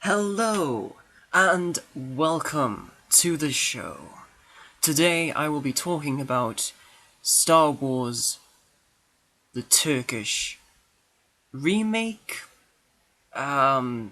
Hello, and welcome to the show. Today I will be talking about Star Wars, the Turkish remake,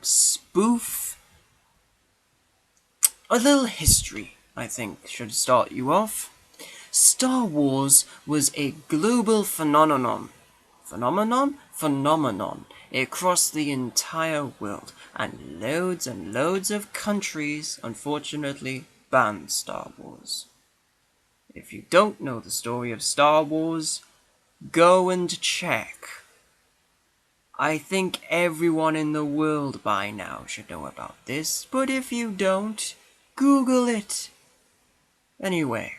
spoof, a little history, I think, should start you off. Star Wars was a global phenomenon across the entire world, and loads of countries, unfortunately, banned Star Wars. If you don't know the story of Star Wars, go and check. I think everyone in the world by now should know about this, but if you don't, Google it. Anyway,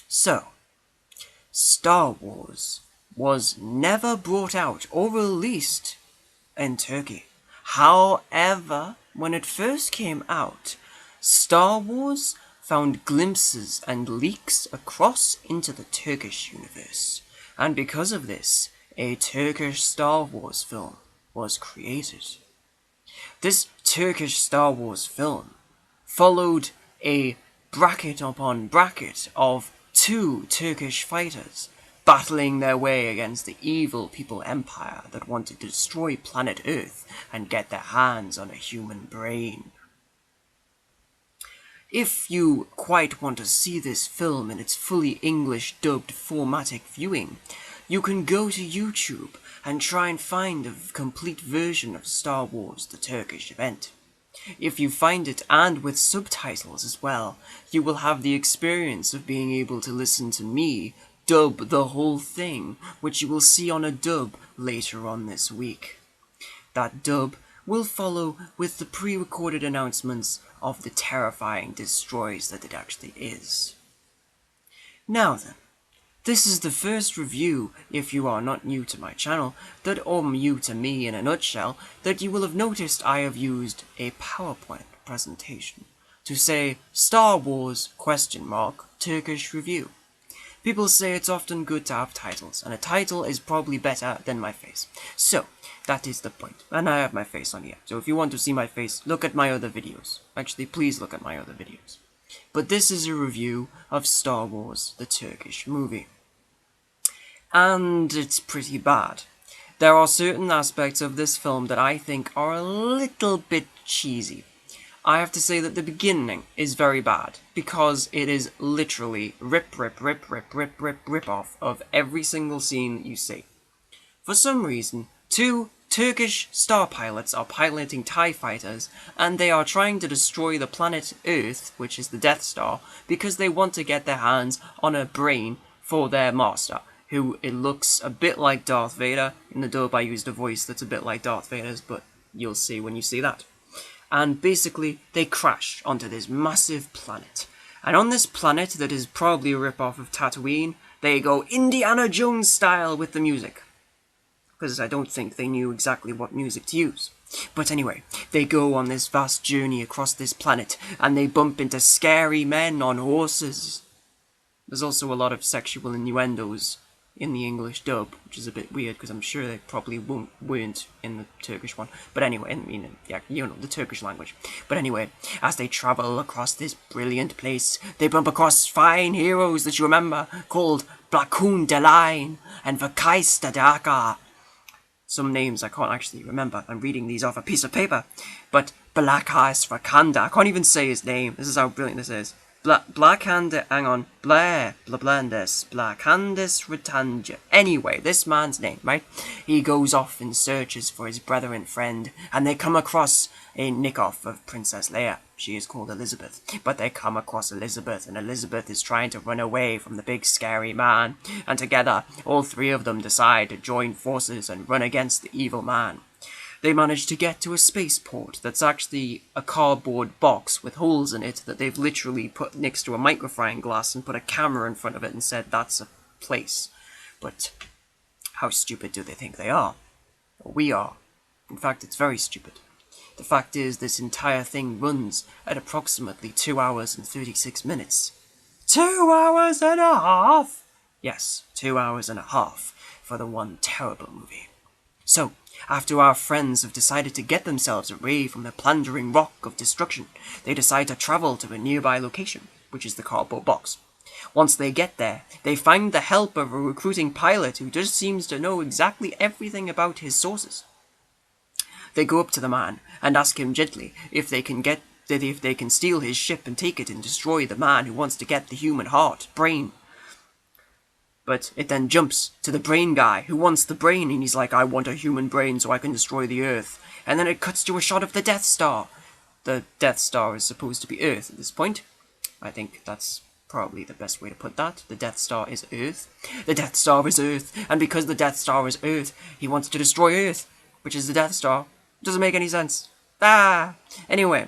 so, Star Wars was never brought out or released in Turkey. However, when it first came out, Star Wars found glimpses and leaks across into the Turkish universe, and because of this, a Turkish Star Wars film was created. This Turkish Star Wars film followed a bracket upon bracket of two Turkish fighters battling their way against the evil people empire that wanted to destroy planet Earth and get their hands on a human brain. If you quite want to see this film in its fully English dubbed formatic viewing, you can go to YouTube and try and find a complete version of Star Wars The Turkish Event. If you find it, and with subtitles as well, you will have the experience of being able to listen to me dub the whole thing, which you will see on a dub later on this week. That dub will follow with the pre-recorded announcements of the terrifying destroys that it actually is. Now then, this is the first review, if you are not new to my channel, or new to me in a nutshell, that you will have noticed I have used a PowerPoint presentation to say Star Wars Turkish review. People say it's often good to have titles, and a title is probably better than my face. So, that is the point. And I have my face on here. So if you want to see my face, look at my other videos. Actually, please look at my other videos. But this is a review of Star Wars, the Turkish movie. And it's pretty bad. There are certain aspects of this film that I think are a little bit cheesy. I have to say that the beginning is very bad, because it is literally rip off of every single scene that you see. For some reason, two Turkish star pilots are piloting TIE fighters, and they are trying to destroy the planet Earth, which is the Death Star, because they want to get their hands on a brain for their master, who it looks a bit like Darth Vader. In the dub I used a voice that's a bit like Darth Vader's, but you'll see when you see that. And basically, they crash onto this massive planet. And on this planet, that is probably a rip-off of Tatooine, they go Indiana Jones style with the music. Because I don't think they knew exactly what music to use. But anyway, they go on this vast journey across this planet, and they bump into scary men on horses. There's also a lot of sexual innuendos in the English dub, which is a bit weird, because I'm sure they probably weren't in the Turkish one. But anyway, the Turkish language. But anyway, as they travel across this brilliant place, they bump across fine heroes that you remember, called Blakun Delain and Vakaista Daka. Some names I can't actually remember. I'm reading these off a piece of paper. But Blakais Vakanda, I can't even say his name. This is how brilliant this is. Blakandis Ritanja. Anyway, this man's name, right? He goes off and searches for his brother and friend, and they come across a nick-off of Princess Leia. She is called Elizabeth. But they come across Elizabeth, and Elizabeth is trying to run away from the big scary man. And together, all three of them decide to join forces and run against the evil man. They manage to get to a spaceport that's actually a cardboard box with holes in it that they've literally put next to a magnifying glass and put a camera in front of it and said that's a place. But how stupid do they think they are? Well, we are. In fact, it's very stupid. The fact is, this entire thing runs at approximately 2 hours and 36 minutes. 2 hours and a half! Yes, 2 hours and a half for the one terrible movie. So, After our friends have decided to get themselves away from the plundering rock of destruction, they decide to travel to a nearby location, which is the cardboard box. Once they get there, they find the help of a recruiting pilot who just seems to know exactly everything about his sources. They go up to the man and ask him gently if they can steal his ship and take it and destroy the man who wants to get the human heart, brain. But it then jumps to the brain guy who wants the brain, and he's like, I want a human brain so I can destroy the Earth. And then it cuts to a shot of the Death Star. The Death Star is supposed to be Earth at this point. I think that's probably the best way to put that. The Death Star is Earth. The Death Star is Earth, and because the Death Star is Earth, he wants to destroy Earth, which is the Death Star. Doesn't make any sense. Anyway,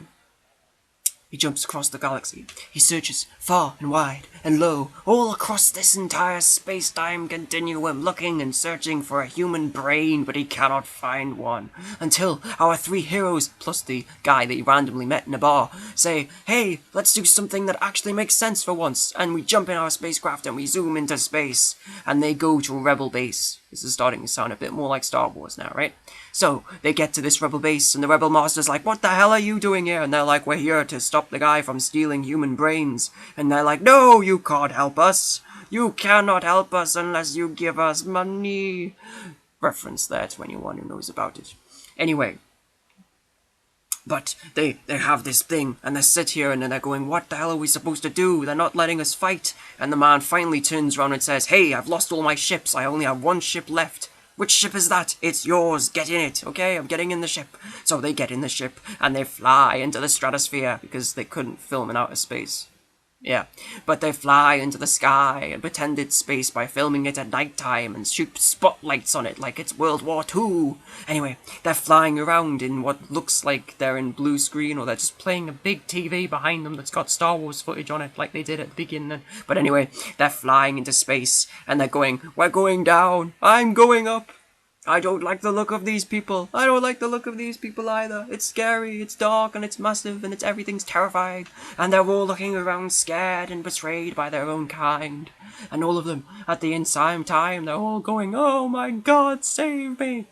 he jumps across the galaxy. He searches far and wide and low, all across this entire space-time continuum, looking and searching for a human brain, but he cannot find one. Until our three heroes, plus the guy that he randomly met in a bar, say, hey, let's do something that actually makes sense for once. And we jump in our spacecraft and we zoom into space. And they go to a rebel base. This is starting to sound a bit more like Star Wars now, right? So, they get to this rebel base, and the rebel master's like, what the hell are you doing here? And they're like, we're here to stop the guy from stealing human brains. And they're like, no, you can't help us. You cannot help us unless you give us money. Reference there to anyone who knows about it. Anyway. But they have this thing, and they sit here, and then they're going, what the hell are we supposed to do? They're not letting us fight. And the man finally turns around and says, hey, I've lost all my ships. I only have one ship left. Which ship is that? It's yours. Get in it, okay? I'm getting in the ship. So they get in the ship, and they fly into the stratosphere, because they couldn't film in outer space. Yeah, but they fly into the sky and pretend it's space by filming it at night time and shoot spotlights on it like it's World War II. Anyway, they're flying around in what looks like they're in blue screen, or they're just playing a big TV behind them that's got Star Wars footage on it like they did at the beginning. But anyway, they're flying into space and they're going, we're going down, I'm going up. I don't like the look of these people. I don't like the look of these people either. It's scary, it's dark, and it's massive, and everything's terrifying. And they're all looking around scared and betrayed by their own kind. And all of them, at the same time, they're all going, oh my god, save me.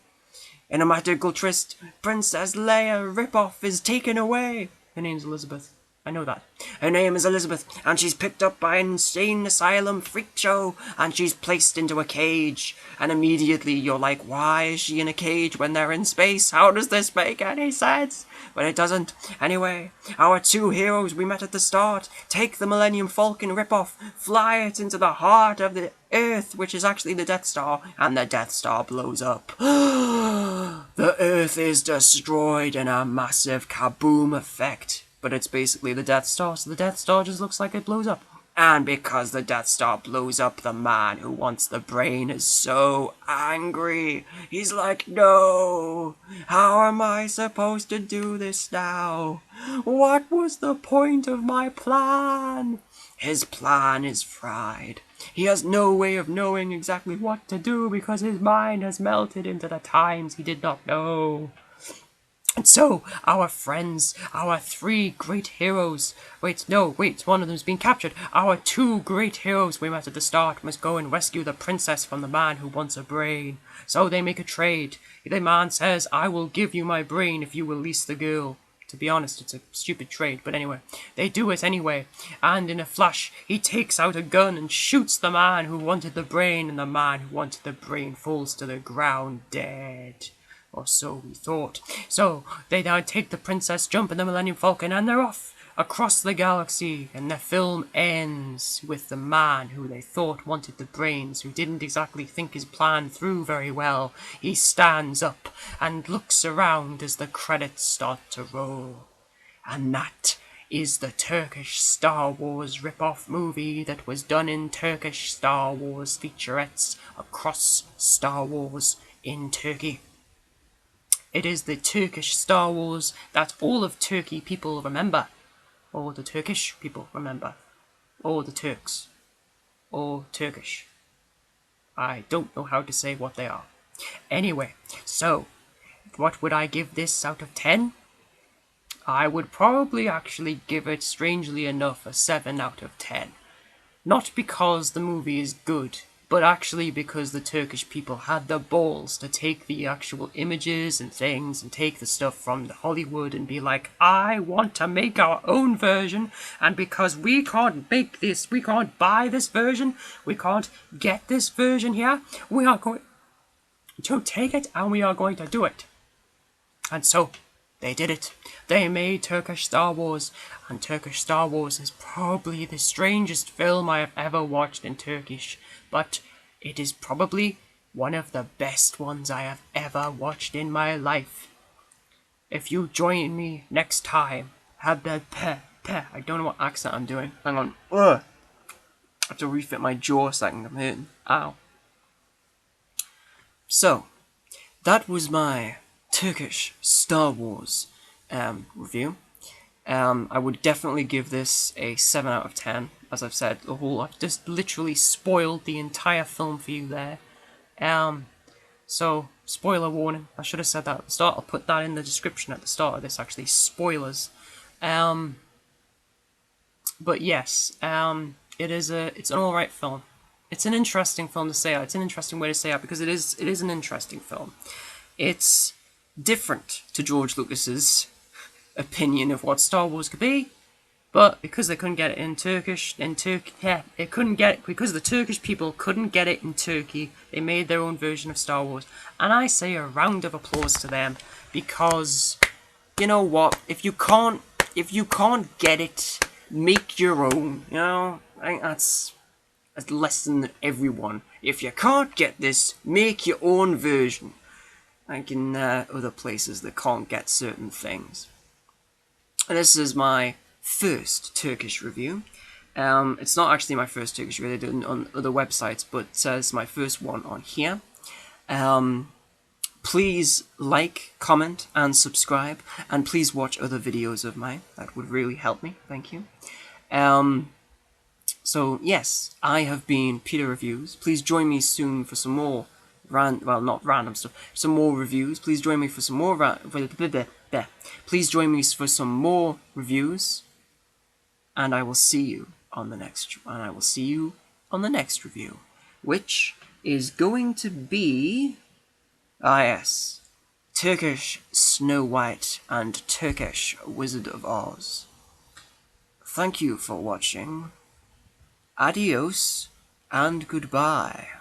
In a magical tryst, Princess Leia ripoff is taken away. Her name's Elizabeth. I know that. Her name is Elizabeth, and she's picked up by an insane asylum freak show, and she's placed into a cage. And immediately you're like, why is she in a cage when they're in space? How does this make any sense? But it doesn't. Anyway, our two heroes we met at the start take the Millennium Falcon ripoff, fly it into the heart of the Earth, which is actually the Death Star, and the Death Star blows up. The Earth is destroyed in a massive kaboom effect. But it's basically the Death Star, so the Death Star just looks like it blows up. And because the Death Star blows up, the man who wants the brain is so angry. He's like, no, how am I supposed to do this now? What was the point of my plan? His plan is fried. He has no way of knowing exactly what to do because his mind has melted into the times he did not know. And so, our friends, our three great heroes, one of them's been captured. Our two great heroes we met at the start must go and rescue the princess from the man who wants a brain. So they make a trade. The man says, I will give you my brain if you release the girl. To be honest, it's a stupid trade, but anyway, they do it anyway. And in a flash, he takes out a gun and shoots the man who wanted the brain, and the man who wanted the brain falls to the ground dead. Or so we thought. So, they now take the princess, jump in the Millennium Falcon, and they're off across the galaxy. And the film ends with the man who they thought wanted the brains, who didn't exactly think his plan through very well. He stands up and looks around as the credits start to roll. And that is the Turkish Star Wars rip-off movie that was done in Turkish Star Wars featurettes across Star Wars in Turkey. It is the Turkish Star Wars that all of Turkey people remember. Or the Turkish people remember. Or the Turks. Or Turkish. I don't know how to say what they are. Anyway, so, what would I give this out of 10? I would probably actually give it, strangely enough, a 7 out of 10. Not because the movie is good, but actually because the Turkish people had the balls to take the actual images and things and take the stuff from the Hollywood and be like, I want to make our own version, and because we can't make this, we can't buy this version, we can't get this version here, we are going to take it and we are going to do it. And so, they did it. They made Turkish Star Wars, and Turkish Star Wars is probably the strangest film I have ever watched in Turkish, but it is probably one of the best ones I have ever watched in my life. If you join me next time, I don't know what accent I'm doing. Hang on. I have to refit my jaw a second. I'm hurting. Ow. So, that was my Turkish Star Wars review. I would definitely give this a 7 out of 10. As I've said, I've just literally spoiled the entire film for you there. So, spoiler warning. I should have said that at the start. I'll put that in the description at the start of this, actually. Spoilers. But yes, it's an alright film. It's an interesting film to say out. It's an interesting way to say out because it is an interesting film. It's different to George Lucas's opinion of what Star Wars could be, but because they couldn't get it in Turkish, because the Turkish people couldn't get it in Turkey, they made their own version of Star Wars, and I say a round of applause to them, because, you know what, if you can't get it, make your own, you know, I think that's a lesson that everyone, if you can't get this, make your own version. Like in other places that can't get certain things. And this is my first Turkish review. It's not actually my first Turkish review, they do it on other websites, but it's my first one on here. Please like, comment, and subscribe, and please watch other videos of mine. That would really help me, thank you. So yes, I have been Peter Reviews. Please join me soon for some more not random stuff, some more reviews. Please join me for some more Please join me for some more reviews, and I will see you on the next review, which is going to be yes, Turkish Snow White and Turkish Wizard of Oz. Thank you for watching. Adios and goodbye.